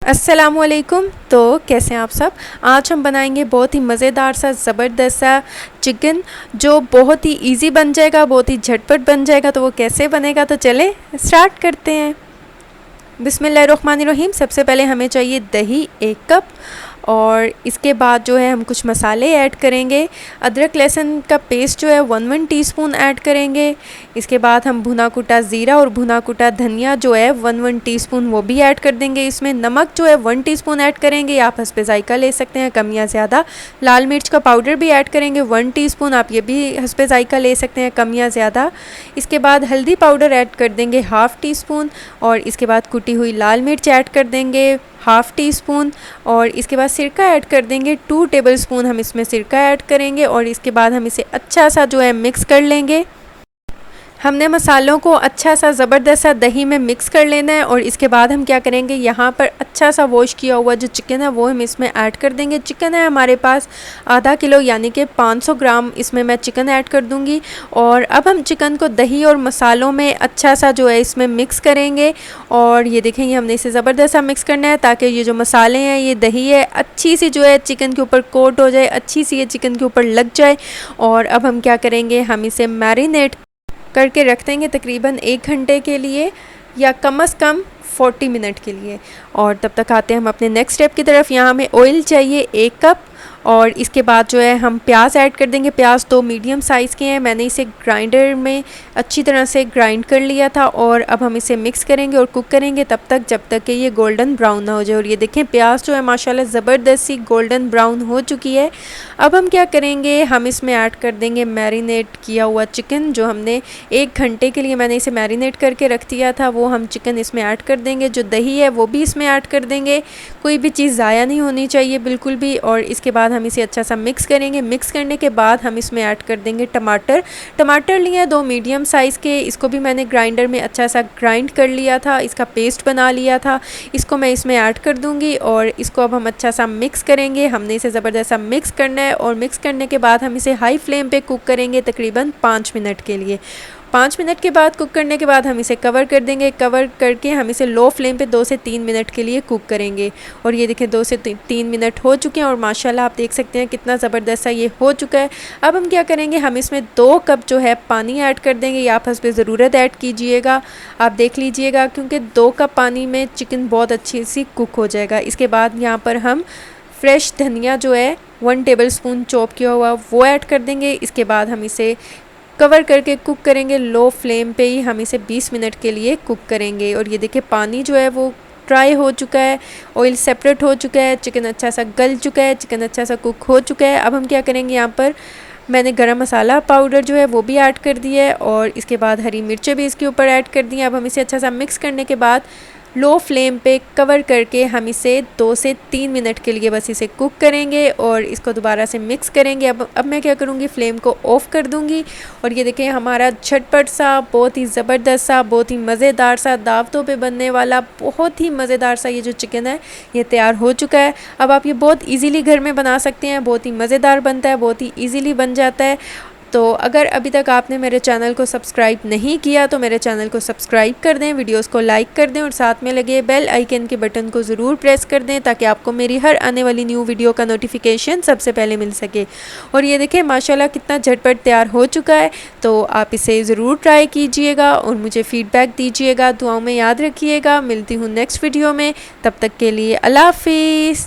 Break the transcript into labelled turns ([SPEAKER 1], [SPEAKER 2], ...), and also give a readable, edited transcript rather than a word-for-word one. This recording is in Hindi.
[SPEAKER 1] अस्सलामुअलैकुम। तो कैसे हैं आप सब। आज हम बनाएंगे बहुत ही मज़ेदार सा ज़बरदस्त सा चिकन, जो बहुत ही इजी बन जाएगा, बहुत ही झटपट बन जाएगा। तो वो कैसे बनेगा, तो चले स्टार्ट करते हैं। बिस्मिल्लाहिर्रहमानिर्रहीम। सबसे पहले हमें चाहिए दही 1 कप, और इसके बाद जो है हम कुछ मसाले ऐड करेंगे। अदरक लहसुन का पेस्ट जो है 1 टीस्पून ऐड करेंगे। इसके बाद हम भुना कुटा ज़ीरा और भुना कुटा धनिया जो है 1 टीस्पून वो भी ऐड कर देंगे। इसमें नमक जो है 1 टीस्पून ऐड करेंगे, आप हस्बे ज़ायका ले सकते हैं कम या ज़्यादा। लाल मिर्च का पाउडर भी ऐड करेंगे 1 टीस्पून, आप ये भी हस्बे ज़ायका ले सकते हैं कम या ज़्यादा। इसके बाद हल्दी पाउडर ऐड कर देंगे 1/2 टीस्पून, और इसके बाद कुटी हुई लाल मिर्च ऐड कर देंगे 1/2 टीस्पून, और इसके बाद सिरका ऐड कर देंगे 2 टेबलस्पून हम इसमें सिरका ऐड करेंगे। और इसके बाद हम इसे अच्छा सा जो है मिक्स कर लेंगे। हमने मसालों को अच्छा सा ज़बरदस्त सा दही में मिक्स कर लेना है। और इसके बाद हम क्या करेंगे, यहाँ पर अच्छा सा वॉश किया हुआ जो चिकन है वो हम इसमें ऐड कर देंगे। चिकन है हमारे पास आधा किलो, यानी कि 500 ग्राम इसमें मैं चिकन ऐड कर दूँगी। और अब हम चिकन को दही और मसालों में अच्छा सा जो है इसमें मिक्स करेंगे। और ये देखें, ये हमने इसे ज़बरदस्त सा मिक्स करना है ताकि ये जो मसाले हैं, ये दही है, अच्छी सी जो है चिकन के ऊपर कोट हो जाए, अच्छी सी ये चिकन के ऊपर लग जाए। और अब हम क्या करेंगे, हम इसे मैरिनेट करके रख देंगे तकरीबन 1 घंटे के लिए, या कम से कम 40 मिनट के लिए। और तब तक आते हैं हम अपने नेक्स्ट स्टेप की तरफ। यहाँ हमें ऑयल चाहिए 1 कप, और इसके बाद जो है हम प्याज ऐड कर देंगे। प्याज 2 मीडियम साइज़ के हैं, मैंने इसे ग्राइंडर में अच्छी तरह से ग्राइंड कर लिया था। और अब हम इसे मिक्स करेंगे और कुक करेंगे तब तक जब तक कि ये गोल्डन ब्राउन ना हो जाए। और ये देखें, प्याज जो है माशाल्लाह ज़बरदस्त सी गोल्डन ब्राउन हो चुकी है। अब हम क्या करेंगे, हम इसमें ऐड कर देंगे मैरिनेट किया हुआ चिकन, जो हमने 1 घंटे के लिए मैंने इसे मैरिनेट करके रख दिया था, वो हम चिकन इसमें ऐड कर देंगे। जो दही है वो भी इसमें ऐड कर देंगे, कोई भी चीज़ ज़ाया नहीं होनी चाहिए बिल्कुल भी। और इसके बाद हम इसे अच्छा सा मिक्स करेंगे। मिक्स करने के बाद हम इसमें ऐड कर देंगे टमाटर लिए हैं 2 मीडियम साइज़ के, इसको भी मैंने ग्राइंडर में अच्छा सा ग्राइंड कर लिया था, इसका पेस्ट बना लिया था। इसको मैं इसमें ऐड कर दूंगी, और इसको अब हम अच्छा सा मिक्स करेंगे। हमने इसे ज़बरदस्त सा मिक्स करना है, और मिक्स करने के बाद हम इसे हाई फ्लेम पे कुक करेंगे तकरीबन 5 मिनट के लिए। 5 मिनट के बाद कुक करने के बाद हम इसे कवर कर देंगे। कवर करके हम इसे लो फ्लेम पे 2 से 3 मिनट के लिए कुक करेंगे। और ये देखें, 2 से 3 मिनट हो चुके हैं, और माशाल्लाह आप देख सकते हैं कितना ज़बरदस्त सा ये हो चुका है। अब हम क्या करेंगे, हम इसमें 2 कप जो है पानी ऐड कर देंगे, या आप हस्बे ज़रूरत ऐड कीजिएगा, आप देख लीजिएगा, क्योंकि 2 कप पानी में चिकन बहुत अच्छी सी कुक हो जाएगा। इसके बाद यहाँ पर हम फ्रेश धनिया जो है 1 टेबलस्पून चॉप किया हुआ वो ऐड कर देंगे। इसके बाद हम इसे कवर करके कुक करेंगे, लो फ्लेम पे ही हम इसे 20 मिनट के लिए कुक करेंगे। और ये देखिए, पानी जो है वो ड्राई हो चुका है, ऑयल सेपरेट हो चुका है, चिकन अच्छा सा गल चुका है, चिकन अच्छा सा कुक हो चुका है। अब हम क्या करेंगे, यहाँ पर मैंने गरम मसाला पाउडर जो है वो भी ऐड कर दिया है, और इसके बाद हरी मिर्चें भी इसके ऊपर ऐड कर दी हैं। अब हम इसे अच्छा सा मिक्स करने के बाद लो फ्लेम पे कवर करके हम इसे 2 से 3 मिनट के लिए बस इसे कुक करेंगे, और इसको दोबारा से मिक्स करेंगे। अब मैं क्या करूँगी, फ्लेम को ऑफ़ कर दूँगी। और ये देखें, हमारा झटपट सा, बहुत ही ज़बरदस्त सा, बहुत ही मज़ेदार सा, दावतों पे बनने वाला बहुत ही मज़ेदार सा ये जो चिकन है ये तैयार हो चुका है। अब आप ये बहुत ईज़िली घर में बना सकते हैं, बहुत ही मज़ेदार बनता है, बहुत ही ईज़िली बन जाता है। तो अगर अभी तक आपने मेरे चैनल को सब्सक्राइब नहीं किया तो मेरे चैनल को सब्सक्राइब कर दें, वीडियोस को लाइक कर दें, और साथ में लगे बेल आइकन के बटन को ज़रूर प्रेस कर दें ताकि आपको मेरी हर आने वाली न्यू वीडियो का नोटिफिकेशन सबसे पहले मिल सके। और ये देखें, माशाल्लाह कितना झटपट तैयार हो चुका है। तो आप इसे ज़रूर ट्राई कीजिएगा और मुझे फ़ीडबैक दीजिएगा, दुआओं में याद रखिएगा। मिलती हूँ नेक्स्ट वीडियो में, तब तक के लिए अल्लाह हाफिज़।